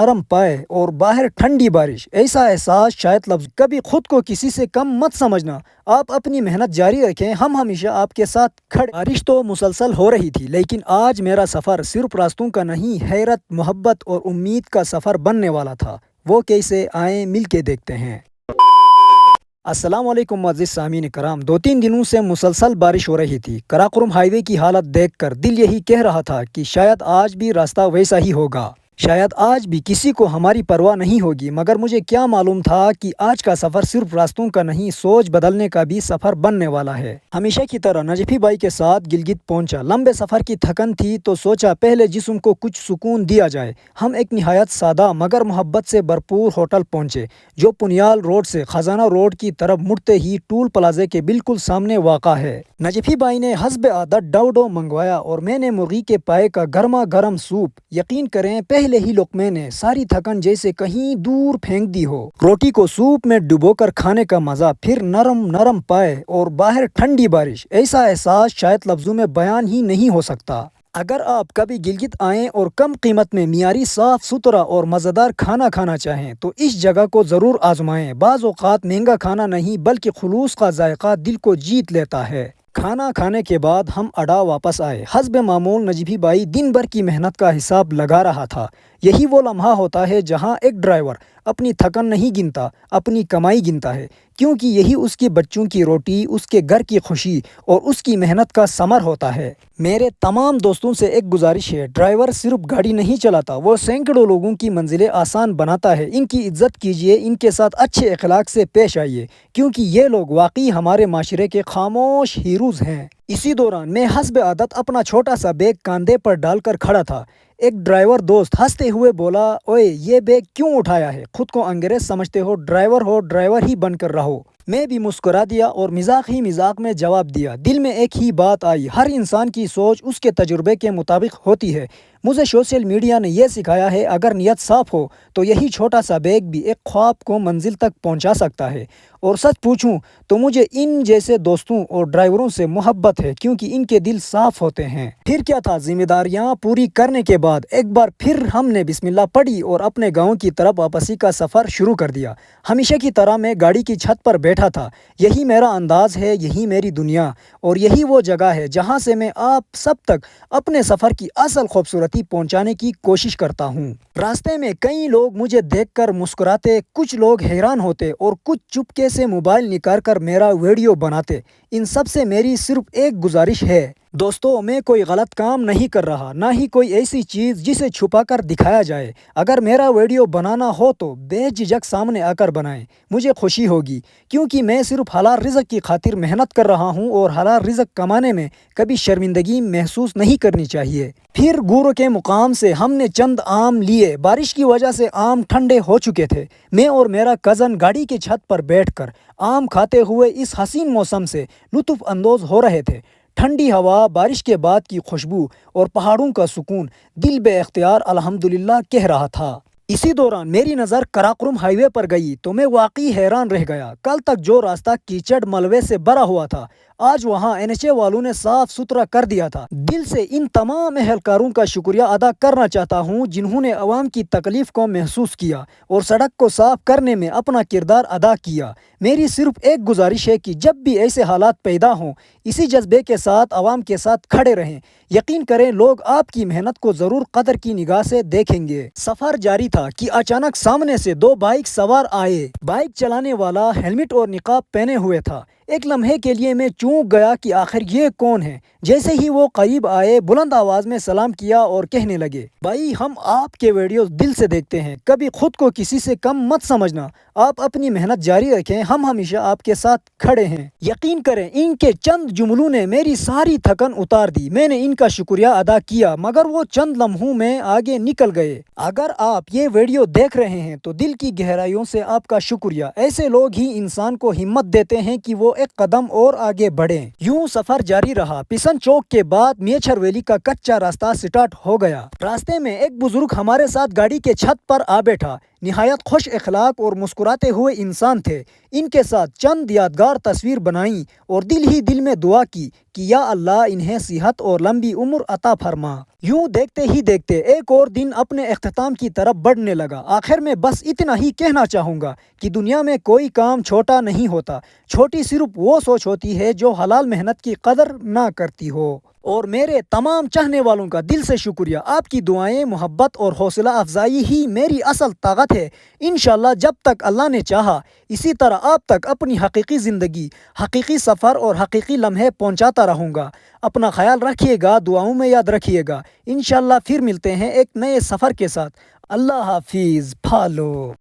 नरम पाए और बाहर ठंडी बारिश, ऐसा एहसास शायद लफ्ज। कभी खुद को किसी से कम मत समझना, आप अपनी मेहनत जारी रखें, हम हमेशा आपके साथ खड़े। बारिश तो मुसलसल हो रही थी, लेकिन आज मेरा सफ़र सिर्फ रास्तों का नहीं, हैरत, मोहब्बत और उम्मीद का सफ़र बनने वाला था। वो कैसे, आए मिल के देखते हैं। अस्सलाम वालेकुम मुअज़्ज़िज़ सामीन कराम। 2-3 दिनों से मुसलसल बारिश हो रही थी। कराकोरम हाईवे की हालत देखकर दिल यही कह रहा था कि शायद आज भी रास्ता वैसा ही होगा, शायद आज भी किसी को हमारी परवाह नहीं होगी। मगर मुझे क्या मालूम था कि आज का सफ़र सिर्फ रास्तों का नहीं, सोच बदलने का भी सफ़र बनने वाला है। हमेशा की तरह नजफी भाई के साथ गिलगित पहुंचा। लंबे सफ़र की थकन थी तो सोचा पहले जिस्म को कुछ सुकून दिया जाए। हम एक निहायत सादा मगर मोहब्बत से भरपूर होटल पहुंचे, जो पुनियाल रोड से खजाना रोड की तरफ मुड़ते ही टूल प्लाजे के बिल्कुल सामने वाक़ा है। नजफी भाई ने हस्ब आदत डो मंगवाया और मैंने मुर्गी के पाए का गर्मा गर्म सूप। यकीन करें पहले ही लुक़मे ने सारी थकन जैसे कहीं दूर फेंक दी हो। रोटी को सूप में डुबोकर खाने का मज़ा, फिर नरम नरम पाए और बाहर ठंडी बारिश, ऐसा एहसास शायद लफ्ज़ों में बयान ही नहीं हो सकता। अगर आप कभी गिलगित आएँ और कम कीमत में मियारी, साफ़ सुथरा और मज़ेदार खाना खाना चाहें तो इस जगह को ज़रूर आजमाएं। बाज़ औक़ात महंगा खाना नहीं बल्कि खुलूस का जायका दिल को जीत लेता है। खाना खाने के बाद हम अड्डा वापस आए। हस्ब मामूल नजफी भाई दिन भर की मेहनत का हिसाब लगा रहा था। यही वो लम्हा होता है जहां एक ड्राइवर अपनी थकन नहीं गिनता, अपनी कमाई गिनता है, क्योंकि यही उसके बच्चों की रोटी, उसके घर की खुशी और उसकी मेहनत का समर होता है। मेरे तमाम दोस्तों से एक गुजारिश है, ड्राइवर सिर्फ गाड़ी नहीं चलाता, वो सैकड़ों लोगों की मंजिलें आसान बनाता है। इनकी इज्जत कीजिए, इनके साथ अच्छे अखलाक से पेश आइए, क्योंकि ये लोग वाकई हमारे माशरे के खामोश हीरोज़ हैं। इसी दौरान मैं हस्ब आदत अपना छोटा सा बैग कंधे पर डालकर खड़ा था। एक ड्राइवर दोस्त हंसते हुए बोला, ओए ये बैग क्यों उठाया है, खुद को अंग्रेज समझते हो ड्राइवर ही बनकर रहो। मैं भी मुस्कुरा दिया और मजाक ही मजाक में जवाब दिया। दिल में एक ही बात आई, हर इंसान की सोच उसके तजुर्बे के मुताबिक होती है। मुझे सोशल मीडिया ने यह सिखाया है, अगर नीयत साफ़ हो तो यही छोटा सा बैग भी एक ख्वाब को मंजिल तक पहुंचा सकता है। और सच पूछूं तो मुझे इन जैसे दोस्तों और ड्राइवरों से मोहब्बत है, क्योंकि इनके दिल साफ़ होते हैं। फिर क्या था, जिम्मेदारियां पूरी करने के बाद एक बार फिर हमने बिस्मिल्लाह पढ़ी और अपने गाँव की तरफ वापसी का सफ़र शुरू कर दिया। हमेशा की तरह मैं गाड़ी की छत पर बैठा था। यही मेरा अंदाज़ है, यही मेरी दुनिया, और यही वो जगह है जहाँ से मैं आप सब तक अपने सफ़र की असल खूबसूरती पहुँचाने की कोशिश करता हूँ। रास्ते में कई लोग मुझे देखकर मुस्कुराते, कुछ लोग हैरान होते और कुछ चुपके से मोबाइल निकाल कर मेरा वीडियो बनाते। इन सब से मेरी सिर्फ एक गुजारिश है, दोस्तों, मैं कोई गलत काम नहीं कर रहा, ना ही कोई ऐसी चीज़ जिसे छुपा कर दिखाया जाए। अगर मेरा वीडियो बनाना हो तो बेझिझक सामने आकर बनाएं, मुझे खुशी होगी, क्योंकि मैं सिर्फ हलाल रिज़्क़ की खातिर मेहनत कर रहा हूं और हलाल रिज़्क़ कमाने में कभी शर्मिंदगी महसूस नहीं करनी चाहिए। फिर गुरु के मुकाम से हमने चंद आम लिए। बारिश की वजह से आम ठंडे हो चुके थे। मैं और मेरा कज़न गाड़ी की छत पर बैठकर आम खाते हुए इस हसीन मौसम से लुत्फ़ अंदोज़ हो रहे थे। ठंडी हवा, बारिश के बाद की खुशबू और पहाड़ों का सुकून दिल बे इख्तियार अल्हम्दुलिल्लाह कह रहा था। इसी दौरान मेरी नज़र कराकोरम हाईवे पर गई तो मैं वाकई हैरान रह गया। कल तक जो रास्ता कीचड़ मलबे से भरा हुआ था, आज वहाँ एनएचए वालों ने साफ सुथरा कर दिया था। दिल से इन तमाम एहलकारों का शुक्रिया अदा करना चाहता हूँ, जिन्होंने अवाम की तकलीफ को महसूस किया और सड़क को साफ करने में अपना किरदार अदा किया। मेरी सिर्फ एक गुजारिश है कि जब भी ऐसे हालात पैदा हों, इसी जज्बे के साथ अवाम के साथ खड़े रहें। यकीन करें, लोग आपकी मेहनत को ज़रूर कदर की निगाह से देखेंगे। सफ़र जारी था कि अचानक सामने से 2 बाइक सवार आए। बाइक चलाने वाला हेलमेट और निकाब पहने हुए था। एक लम्हे के लिए मैं चूक गया कि आखिर ये कौन है। जैसे ही वो करीब आए, बुलंद आवाज़ में सलाम किया और कहने लगे, भाई हम आपके वीडियोस दिल से देखते हैं, कभी खुद को किसी से कम मत समझना, आप अपनी मेहनत जारी रखें, हम हमेशा आपके साथ खड़े हैं। यकीन करें, इनके चंद जुमलों ने मेरी सारी थकन उतार दी। मैंने इनका शुक्रिया अदा किया, मगर वो चंद लम्हों में आगे निकल गए। अगर आप ये वीडियो देख रहे हैं तो दिल की गहराइयों से आपका शुक्रिया। ऐसे लोग ही इंसान को हिम्मत देते हैं कि वो एक कदम और आगे बढ़ें। यूं सफर जारी रहा। पिसन चौक के बाद मेछर वैली का कच्चा रास्ता स्टार्ट हो गया। रास्ते में एक बुजुर्ग हमारे साथ गाड़ी के छत पर आ बैठा। نہایت خوش اخلاق اور مسکراتے ہوئے انسان تھے۔ ان کے ساتھ چند یادگار تصویر بنائیں اور دل ہی دل میں دعا کی کہ یا اللہ انہیں صحت اور لمبی عمر عطا فرما۔ یوں دیکھتے ہی دیکھتے ایک اور دن اپنے اختتام کی طرف بڑھنے لگا۔ آخر میں بس اتنا ہی کہنا چاہوں گا کہ دنیا میں کوئی کام چھوٹا نہیں ہوتا، چھوٹی صرف وہ سوچ ہوتی ہے جو حلال محنت کی قدر نہ کرتی ہو۔ اور میرے تمام چاہنے والوں کا دل سے شکریہ۔ آپ کی دعائیں، محبت اور حوصلہ افزائی ہی میری اصل طاقت ہے۔ انشاءاللہ جب تک اللہ نے چاہا اسی طرح آپ تک اپنی حقیقی زندگی، حقیقی سفر اور حقیقی لمحے پہنچاتا رہوں گا۔ اپنا خیال رکھیے گا، دعاؤں میں یاد رکھیے گا۔ انشاءاللہ پھر ملتے ہیں ایک نئے سفر کے ساتھ۔ اللہ حافظ، پھالو۔